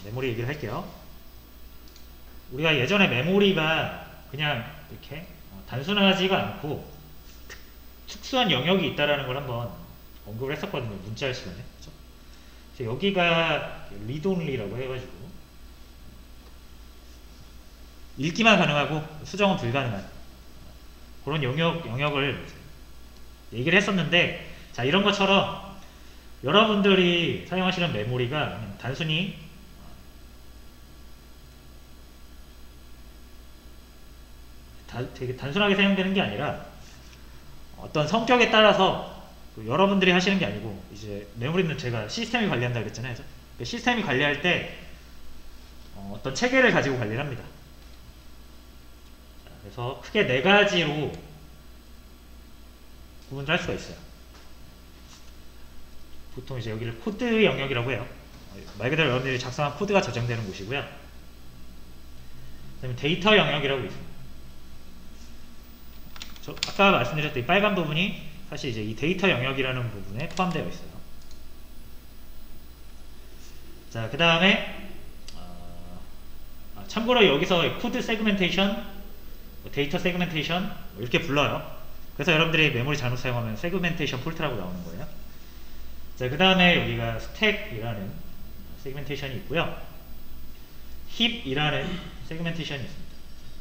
메모리 얘기를 할게요. 우리가 예전에 메모리가 그냥 이렇게 단순하지가 않고 특수한 영역이 있다라는 걸 한번 언급을 했었거든요. 문자할 시간에. 그렇죠? 그래서 여기가 리드온리라고 해가지고 읽기만 가능하고 수정은 불가능한 그런 영역을 얘기를 했었는데, 자, 이런 것처럼 여러분들이 사용하시는 메모리가 그냥 단순히 되게 단순하게 사용되는 게 아니라 어떤 성격에 따라서 여러분들이 하시는 게 아니고, 이제 메모리는 제가 시스템이 관리한다 그랬잖아요. 그 시스템이 관리할 때 어떤 체계를 가지고 관리를 합니다. 그래서 크게 4가지로 구분을 할 수가 있어요. 보통 이제 여기를 코드 영역이라고 해요. 말 그대로 여러분들이 작성한 코드가 저장되는 곳이고요. 그 다음에 데이터 영역이라고 있습니다. 아까 말씀드렸던 이 빨간 부분이 사실 이제 이 데이터 영역이라는 부분에 포함되어 있어요. 자, 그 다음에 참고로 여기서 코드 세그멘테이션, 데이터 세그멘테이션 이렇게 불러요. 그래서 여러분들이 메모리 잘못 사용하면 세그멘테이션 폴트라고 나오는 거예요. 자, 그 다음에 여기가 스택이라는 세그멘테이션이 있고요. 힙이라는 세그멘테이션이 있습니다.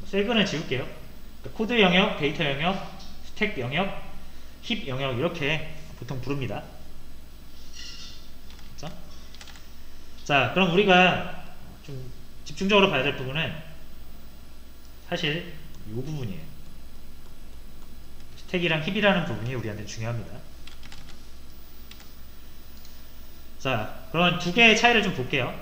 세그는 지울게요. 코드 영역, 데이터 영역, 스택 영역, 힙 영역 이렇게 보통 부릅니다. 그렇죠? 자, 그럼 우리가 좀 집중적으로 봐야 될 부분은 사실 이 부분이에요. 스택이랑 힙이라는 부분이 우리한테 중요합니다. 자, 그럼 두 개의 차이를 좀 볼게요.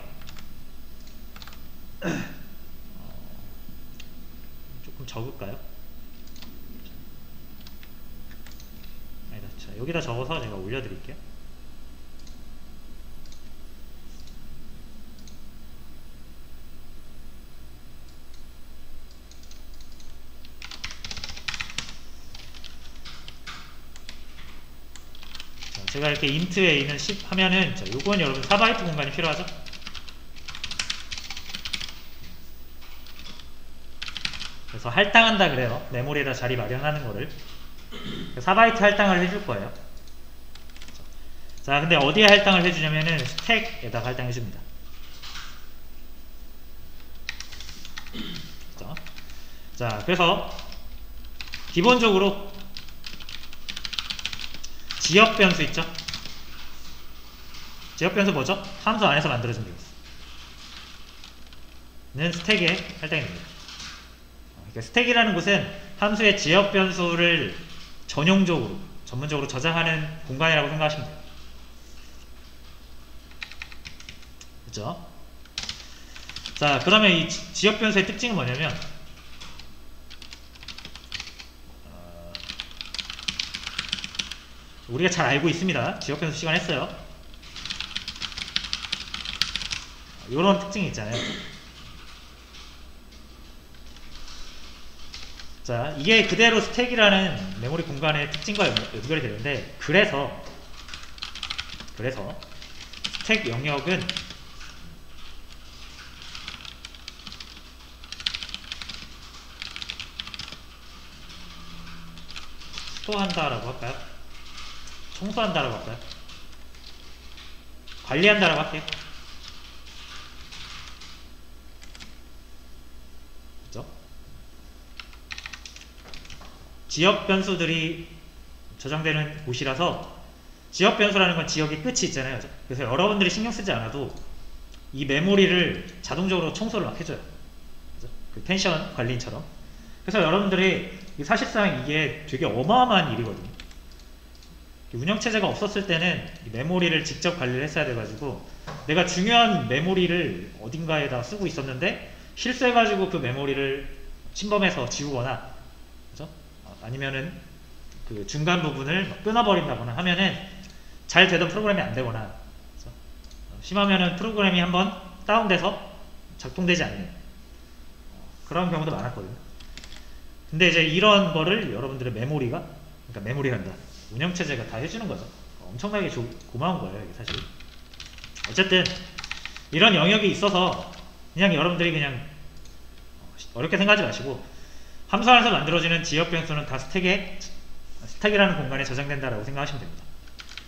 조금 적을까요? 아니다, 자, 여기다 적어서 제가 올려드릴게요. 자, 제가 이렇게 int a는 10 하면은, 자, 요건 여러분 4바이트 공간이 필요하죠? 그래서 할당한다 그래요. 메모리에다 자리 마련하는 거를 4바이트 할당을 해줄 거예요. 자, 근데 어디에 할당을 해주냐면은 스택에다 할당해 줍니다. 자, 그래서 기본적으로 지역 변수 있죠? 지역 변수 뭐죠? 함수 안에서 만들어준 변수는 스택에 할당이 됩니다. 그러니까 스택이라는 곳은 함수의 지역 변수를 전문적으로 저장하는 공간이라고 생각하시면 돼요. 그렇죠? 자, 그러면 이 지역 변수의 특징은 뭐냐면 우리가 잘 알고 있습니다. 지역 변수 시간 했어요. 이런 특징이 있잖아요. 자, 이게 그대로 스택이라는 메모리 공간의 특징과 연결이 되는데, 그래서 스택 영역은 스토어한다라고 할까요? 청소한다라고 할까요? 관리한다라고 할게요. 그죠? 지역 변수들이 저장되는 곳이라서, 지역 변수라는 건 지역의 끝이 있잖아요. 그래서 여러분들이 신경 쓰지 않아도 이 메모리를 자동적으로 청소를 막 해줘요. 그죠? 그 펜션 관리인처럼. 그래서 여러분들이 사실상 이게 되게 어마어마한 일이거든요. 운영체제가 없었을 때는 이 메모리를 직접 관리를 했어야 돼가지고, 내가 중요한 메모리를 어딘가에다 쓰고 있었는데 실수해가지고 그 메모리를 침범해서 지우거나, 그죠? 아니면은 그 중간 부분을 끊어버린다거나 하면은 잘 되던 프로그램이 안 되거나, 그죠? 심하면은 프로그램이 한번 다운돼서 작동되지 않는 그런 경우도 많았거든요. 근데 이제 이런 거를 여러분들의 그러니까 메모리란다, 운영체제가 다 해주는 거죠. 엄청나게 고마운 거예요, 이게 사실. 어쨌든 이런 영역이 있어서 그냥 여러분들이 그냥 어렵게 생각하지 마시고 함수 안에서 만들어지는 지역 변수는 다 스택이라는 공간에 저장된다라고 생각하시면 됩니다.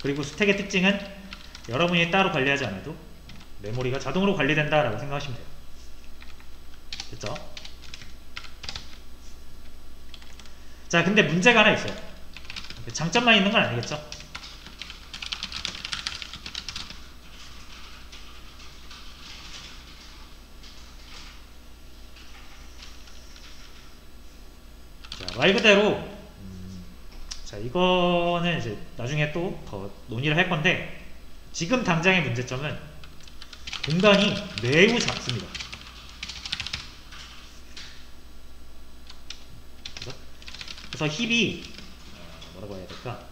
그리고 스택의 특징은 여러분이 따로 관리하지 않아도 메모리가 자동으로 관리된다라고 생각하시면 돼요. 됐죠? 자, 근데 문제가 하나 있어요. 장점만 있는 건 아니겠죠? 자, 말 그대로 자, 이거는 이제 나중에 또 더 논의를 할 건데 지금 당장의 문제점은 공간이 매우 작습니다. 그래서 힙이 뭐라고 해야 될까?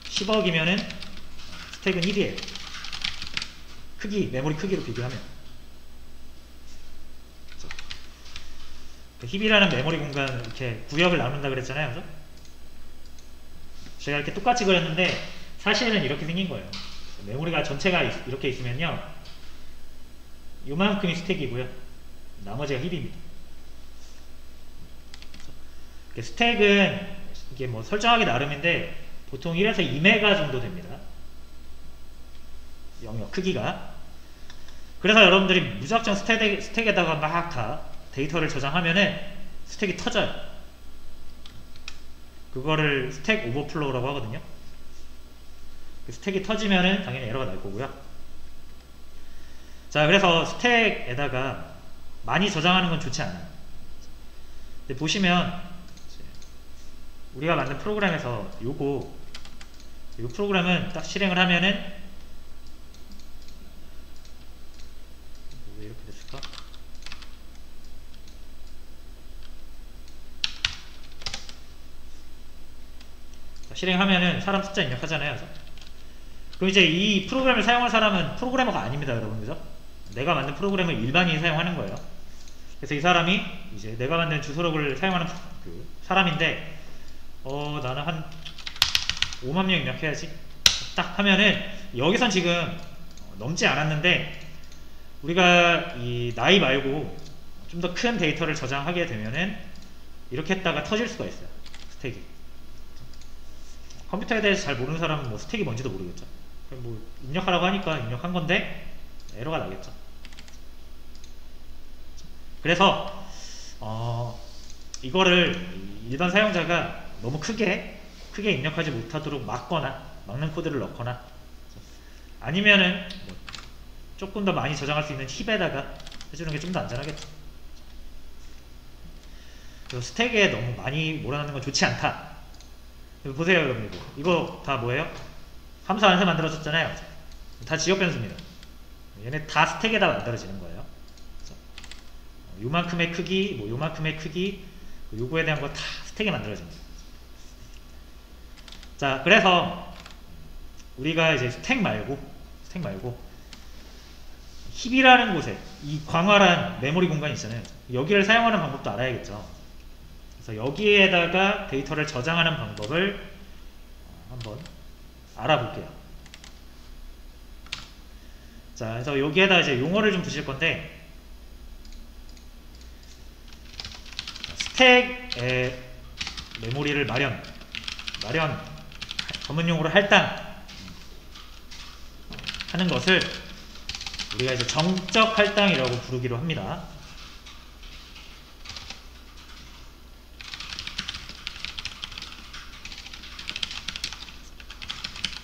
10억이면은 스택은 1이에요. 메모리 크기로 비교하면. 그 힙이라는 메모리 공간 이렇게 구역을 나눈다 그랬잖아요. 그죠? 제가 이렇게 똑같이 그렸는데 사실은 이렇게 생긴 거예요. 메모리가 전체가 이렇게 있으면요, 요만큼이 스택이고요, 나머지가 힙입니다. 스택은 이게 뭐 설정하기 나름인데 보통 1에서 2메가 정도 됩니다. 영역 크기가. 그래서 여러분들이 무작정 스택에다가 막 다 데이터를 저장하면은 스택이 터져요. 그거를 스택 오버플로우라고 하거든요. 스택이 터지면은 당연히 에러가 날 거고요. 자, 그래서 스택에다가 많이 저장하는 건 좋지 않아요. 근데 보시면 우리가 만든 프로그램에서 이 프로그램은 딱 실행을 하면은 왜 이렇게 됐을까? 실행하면은 사람 숫자 입력하잖아요. 그럼 이제 이 프로그램을 사용할 사람은 프로그래머가 아닙니다, 여러분. 그죠? 내가 만든 프로그램을 일반인이 사용하는 거예요. 그래서 이 사람이 이제 내가 만든 주소록을 사용하는 그 사람인데, 나는 한 5만 명 입력해야지. 딱 하면은 여기선 지금 넘지 않았는데 우리가 이 나이 말고 좀 더 큰 데이터를 저장하게 되면은 이렇게 했다가 터질 수가 있어요. 스택이. 컴퓨터에 대해서 잘 모르는 사람은 뭐 스택이 뭔지도 모르겠죠. 뭐 입력하라고 하니까 입력한 건데 에러가 나겠죠. 그래서 이거를 일반 사용자가 너무 크게 입력하지 못하도록 막는 코드를 넣거나, 아니면은 뭐 조금 더 많이 저장할 수 있는 힙에다가 해주는 게 좀 더 안전하겠죠. 그래서 스택에 너무 많이 몰아넣는 건 좋지 않다. 보세요, 여러분. 이거 다 뭐예요? 함수 안에서 만들어졌잖아요. 다 지역 변수입니다. 얘네 다 스택에다 만들어지는 거예요. 요만큼의 크기, 뭐 요만큼의 크기, 요거에 대한 거 다 스택에 만들어집니다. 자, 그래서 우리가 이제 스택 말고 힙이라는 곳에 이 광활한 메모리 공간이 있잖아요. 여기를 사용하는 방법도 알아야겠죠. 그래서 여기에다가 데이터를 저장하는 방법을 한번 알아볼게요. 자, 그래서 여기에다 이제 용어를 좀 붙일 건데, 스택의 메모리를 마련 전문용어로 할당 하는 것을 우리가 이제 정적 할당이라고 부르기로 합니다.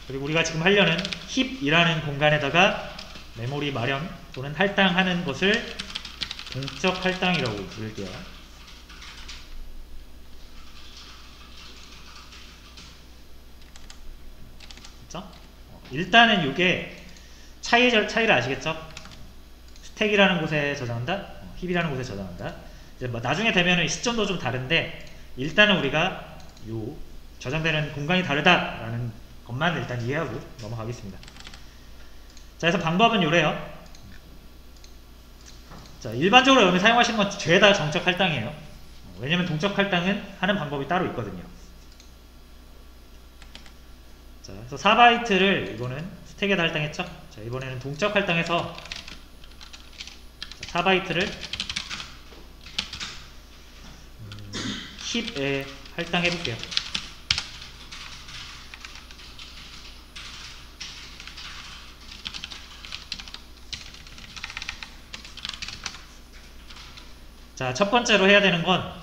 그리고 우리가 지금 하려는 힙이라는 공간에다가 메모리 마련 또는 할당하는 것을 동적 할당이라고 부를게요. 그렇죠? 일단은 이게 차이를 아시겠죠? 스택이라는 곳에 저장한다, 힙이라는 곳에 저장한다. 이제 뭐 나중에 되면은 시점도 좀 다른데 일단은 우리가 요 저장되는 공간이 다르다라는 것만 일단 이해하고 넘어가겠습니다. 자, 그래서 방법은 요래요. 자, 일반적으로 여러분이 사용하시는 건 죄다 정적 할당이에요. 왜냐면 동적 할당은 하는 방법이 따로 있거든요. 자, 그래서 4바이트를 이거는 스택에다 할당했죠. 자, 이번에는 동적 할당해서 4바이트를 힙에 할당해 볼게요. 자, 첫 번째로 해야 되는 건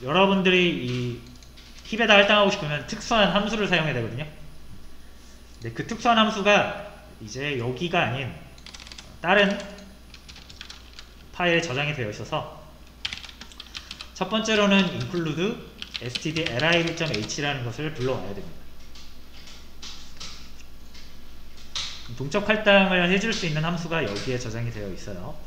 여러분들이 이 힙에다 할당하고 싶으면 특수한 함수를 사용해야 되거든요. 근데 그 특수한 함수가 이제 여기가 아닌 다른 파일에 저장이 되어 있어서 첫 번째로는 include stdlib.h라는 것을 불러와야 됩니다. 동적 할당을 해줄 수 있는 함수가 여기에 저장이 되어 있어요.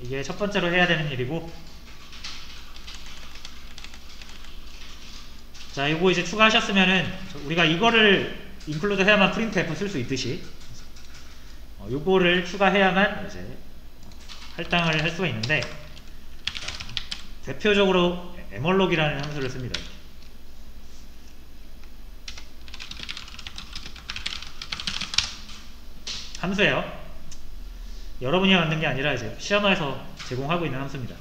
이게 첫 번째로 해야 되는 일이고, 자, 이거 이제 추가하셨으면은 우리가 이거를 인클루드 해야만 프린트F 쓸 수 있듯이 요거를 추가해야만 이제 할당을 할 수가 있는데, 대표적으로 emalog이라는 함수를 씁니다. 함수예요. 여러분이 만든 게 아니라 이제 시험화에서 제공하고 있는 함수입니다.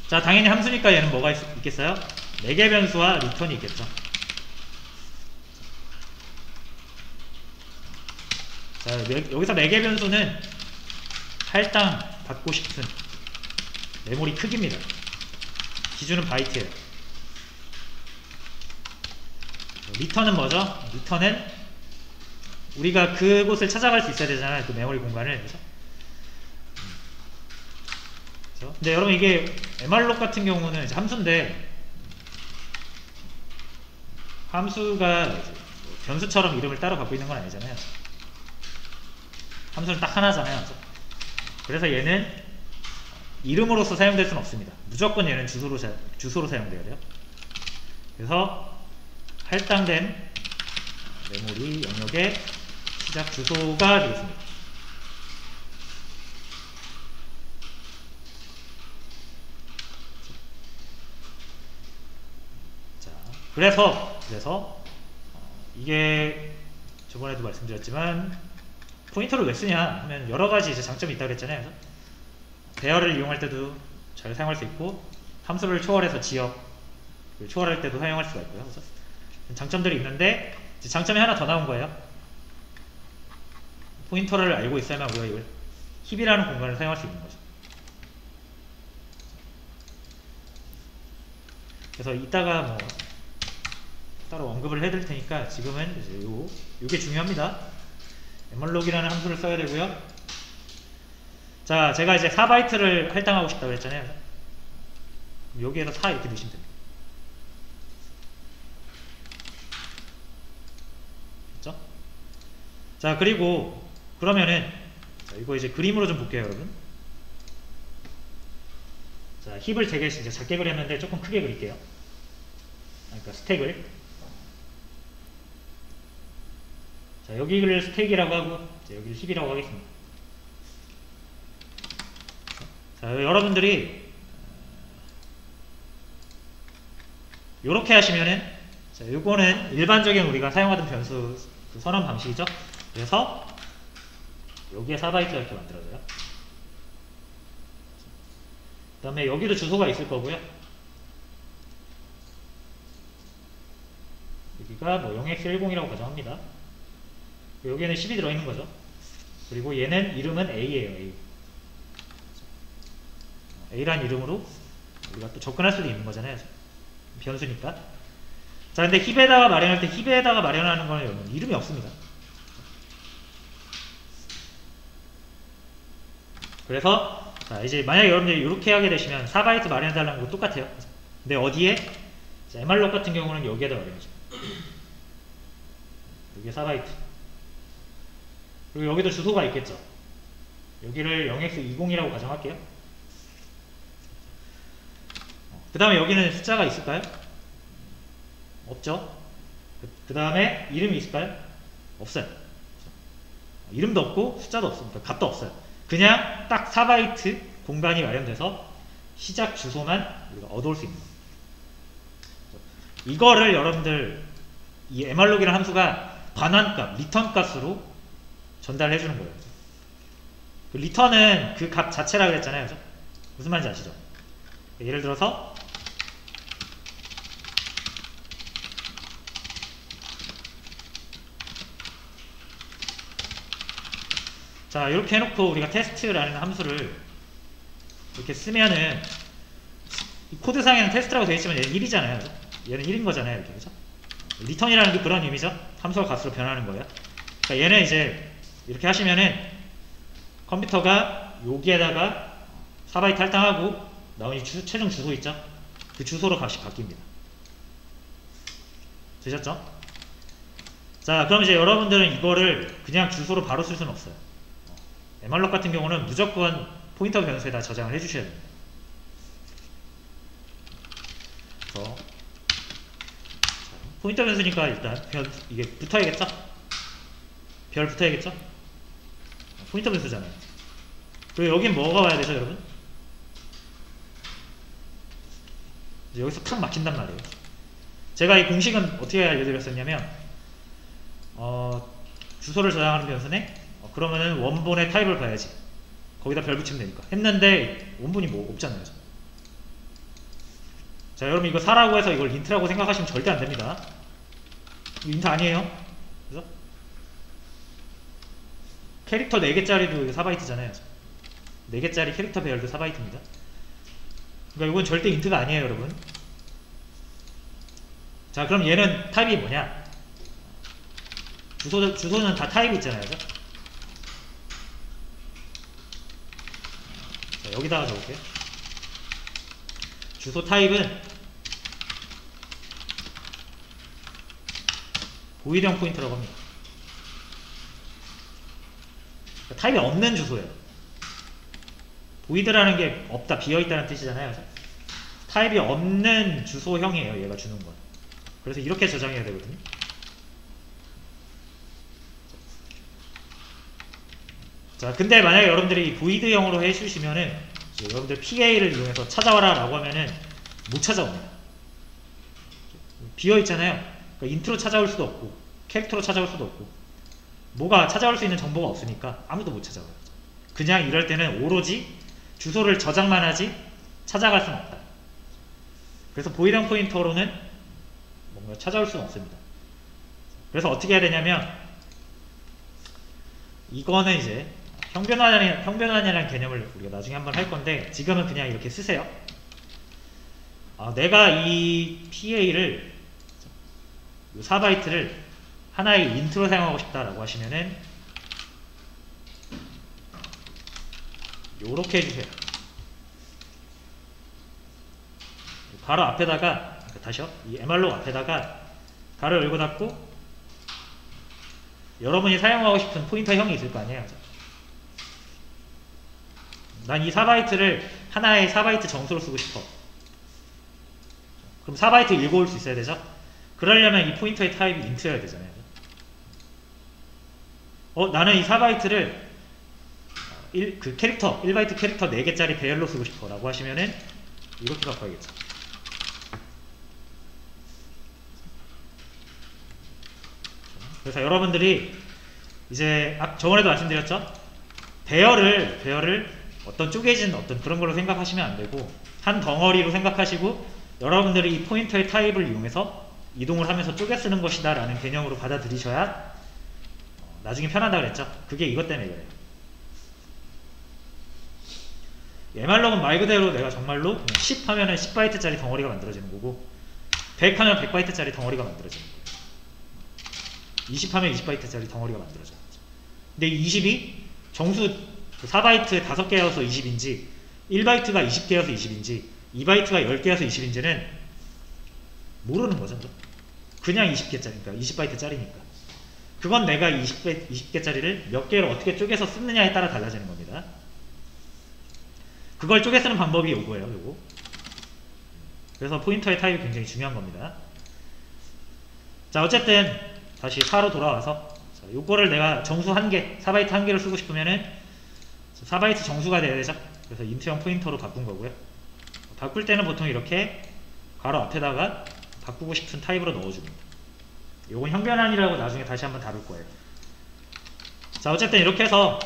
자, 당연히 함수니까 얘는 뭐가 있겠어요? 매개 변수와 리턴이 있겠죠. 자, 여기서 매개 변수는 할당 받고 싶은 메모리 크기입니다. 기준은 바이트예요. 리턴은 뭐죠? 리턴은 우리가 그곳을 찾아갈 수 있어야 되잖아요. 그 메모리 공간을. 그래서 근데 여러분 이게 emalloc 같은 경우는 함수인데, 함수가 변수처럼 이름을 따로 갖고 있는 건 아니잖아요. 함수는 딱 하나잖아요. 그래서 얘는 이름으로서 사용될 수는 없습니다. 무조건 얘는 주소로 사용돼야 돼요. 그래서 할당된 메모리 영역의 시작 주소가 되겠습니다. 자, 그래서 이게 저번에도 말씀드렸지만 포인터를 왜 쓰냐 하면 여러가지 이제 장점이 있다고 했잖아요. 그래서 배열을 이용할 때도 잘 사용할 수 있고, 함수를 초월해서 지역을 초월할 때도 사용할 수가 있고요. 그래서 장점들이 있는데, 이제 장점이 하나 더 나온 거예요. 포인터를 알고 있어야만 우리가 이걸 힙이라는 공간을 사용할 수 있는 거죠. 그래서 이따가 뭐 따로 언급을 해드릴 테니까 지금은 이제 요게 중요합니다. emalog이라는 함수를 써야 되고요. 자, 제가 이제 4바이트를 할당하고 싶다고 했잖아요. 여기에서 4 이렇게 넣으시면 됩니다. 됐죠? 자, 그리고 그러면은 자, 이거 이제 그림으로 좀 볼게요, 여러분. 자, 힙을 되게 이제 작게 그렸는데 조금 크게 그릴게요. 그러니까 스택을. 자, 여기를 스택이라고 하고, 자, 여기를 힙이라고 하겠습니다. 자, 여러분들이 요렇게 하시면은, 자, 요거는 일반적인 우리가 사용하던 변수 그 선언 방식이죠. 그래서 여기에 4바이트가 이렇게 만들어져요. 그 다음에 여기도 주소가 있을 거고요. 여기가 뭐 0x10이라고 가정합니다. 여기에는 10이 들어있는 거죠. 그리고 얘는 이름은 A예요. A. A란 이름으로 우리가 또 접근할 수도 있는 거잖아요. 변수니까. 자, 근데 힙에다가 마련할 때 힙에다가 마련하는 거는 이름이 없습니다. 그래서 자, 이제 만약에 여러분들이 이렇게 하게 되시면 4바이트 마련해달라는 거 똑같아요. 근데 어디에? 자, emalloc 같은 경우는 여기에다 마련해줘. 여기에 4바이트. 그리고 여기도 주소가 있겠죠. 여기를 0x20이라고 가정할게요. 그 다음에 여기는 숫자가 있을까요? 없죠. 그 다음에 이름이 있을까요? 없어요. 이름도 없고 숫자도 없습니다. 값도 없어요. 그냥 딱 4바이트 공간이 마련돼서 시작 주소만 우리가 얻어올 수 있는 거예요. 이거를 여러분들 이 mrlog이라는 함수가 반환값, 리턴 값으로 전달해 주는 거예요. 그 리턴은 그 값 자체라 그랬잖아요. 그죠? 무슨 말인지 아시죠? 예를 들어서 자, 이렇게 해놓고 우리가 테스트라는 함수를 이렇게 쓰면은 이 코드상에는 테스트라고 되어 있지만 얘는 1이잖아요. 그죠? 얘는 1인 거잖아요. 이렇게. 그죠? 리턴이라는 게 그런 의미죠. 함수가 값으로 변하는 거예요. 그러니까 얘는 이제 이렇게 하시면은 컴퓨터가 여기에다가 4바이트 할당하고 나온 이 최종 주소 있죠? 그 주소로 값이 바뀝니다. 되셨죠? 자, 그럼 이제 여러분들은 이거를 그냥 주소로 바로 쓸 수는 없어요. mrlog 같은 경우는 무조건 포인터 변수에다 저장을 해주셔야 됩니다. 그래서 포인터 변수니까 일단 이게 붙어야겠죠? 별 붙어야겠죠? 포인터 변수잖아요. 그리고 여긴 뭐가 와야 되죠, 여러분? 여기서 탁 막힌단 말이에요. 제가 이 공식은 어떻게 알려드렸었냐면 주소를 저장하는 변수네? 그러면은 원본의 타입을 봐야지. 거기다 별 붙이면 되니까. 했는데 원본이 뭐 없잖아요. 자, 여러분 이거 4라고 해서 이걸 인트라고 생각하시면 절대 안 됩니다. 이거 인트 아니에요. 그죠? 캐릭터 4개짜리도 4바이트잖아요. 4개짜리 캐릭터 배열도 4바이트입니다. 그러니까 이건 절대 인트가 아니에요, 여러분. 자, 그럼 얘는 타입이 뭐냐? 주소는 다 타입이 있잖아요. 그죠? 자, 여기다가 적을게요. 주소 타입은 보이드형 포인터라고 합니다. 그러니까 타입이 없는 주소예요. 보이드라는 게 없다, 비어있다는 뜻이잖아요. 그죠? 타입이 없는 주소형이에요, 얘가 주는 건. 그래서 이렇게 저장해야 되거든요. 자, 근데 만약에 여러분들이 보이드형으로 해주시면은 여러분들 PA를 이용해서 찾아와라 라고 하면은 못 찾아옵니다. 비어있잖아요. 그러니까 인트로 찾아올 수도 없고 캐릭터로 찾아올 수도 없고 뭐가 찾아올 수 있는 정보가 없으니까 아무도 못 찾아와요. 그냥 이럴 때는 오로지 주소를 저장만 하지 찾아갈 수는 없다. 그래서 보이드형 포인터로는 뭔가 찾아올 수는 없습니다. 그래서 어떻게 해야 되냐면 이거는 이제 형변환이라는 개념을 우리가 나중에 한번 할 건데 지금은 그냥 이렇게 쓰세요. 내가 이 PA를 4바이트를 하나의 인트로 사용하고 싶다라고 하시면은 요렇게 해주세요. 바로 앞에다가 다시요. 이 mrlog 앞에다가 가로 열고 닫고 여러분이 사용하고 싶은 포인터형이 있을 거 아니에요. 난 이 4바이트를 하나의 4바이트 정수로 쓰고 싶어. 그럼 4바이트 읽어올 수 있어야 되죠? 그러려면 이 포인터의 타입이 인트여야 되잖아요. 나는 이 4바이트를 그 캐릭터, 1바이트 캐릭터 4개짜리 배열로 쓰고 싶어 라고 하시면은 이렇게 바꿔야겠죠. 그래서 여러분들이 이제 저번에도 말씀드렸죠? 배열을 어떤 쪼개진 어떤 그런 걸로 생각하시면 안 되고 한 덩어리로 생각하시고 여러분들이 이 포인터의 타입을 이용해서 이동을 하면서 쪼개 쓰는 것이다 라는 개념으로 받아들이셔야 나중에 편하다 그랬죠? 그게 이것 때문에 그래요. mrlog은 말 그대로 내가 정말로 10 하면은 10바이트짜리 덩어리가 만들어지는 거고 100 하면 100바이트짜리 덩어리가 만들어지는 거예요. 20 하면 20바이트짜리 덩어리가 만들어져요. 근데 이 20이 정수 4바이트 5개여서 20인지 1바이트가 20개여서 20인지 2바이트가 10개여서 20인지는 모르는 거죠. 그냥 20개짜리니까 20바이트짜리니까 그건 내가 20개짜리를 몇 개를 어떻게 쪼개서 쓰느냐에 따라 달라지는 겁니다. 그걸 쪼개 쓰는 방법이 요거예요. 요거. 그래서 포인터의 타입이 굉장히 중요한 겁니다. 자, 어쨌든 다시 4로 돌아와서 자, 요거를 내가 정수 1개, 4바이트 1개를 쓰고 싶으면은 4바이트 정수가 돼야 되죠. 그래서 인트형 포인터로 바꾼 거고요. 바꿀 때는 보통 이렇게 괄호 앞에다가 바꾸고 싶은 타입으로 넣어줍니다. 요건 형변환이라고 나중에 다시 한번 다룰 거예요. 자, 어쨌든 이렇게 해서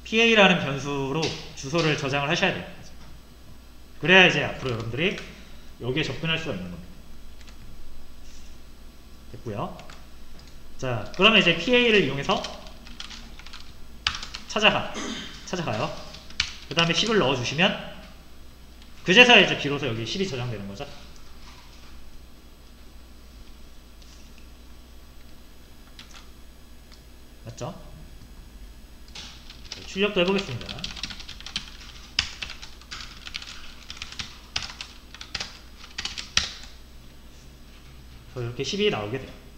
PA라는 변수로 주소를 저장을 하셔야 돼요. 그래야 이제 앞으로 여러분들이 여기에 접근할 수가 있는 겁니다. 됐고요. 자, 그러면 이제 PA를 이용해서 찾아가요. 그 다음에 10을 넣어주시면 그제서야 이제 비로소 여기 10이 저장되는 거죠. 맞죠? 출력도 해보겠습니다. 그래서 이렇게 10이 나오게 돼요.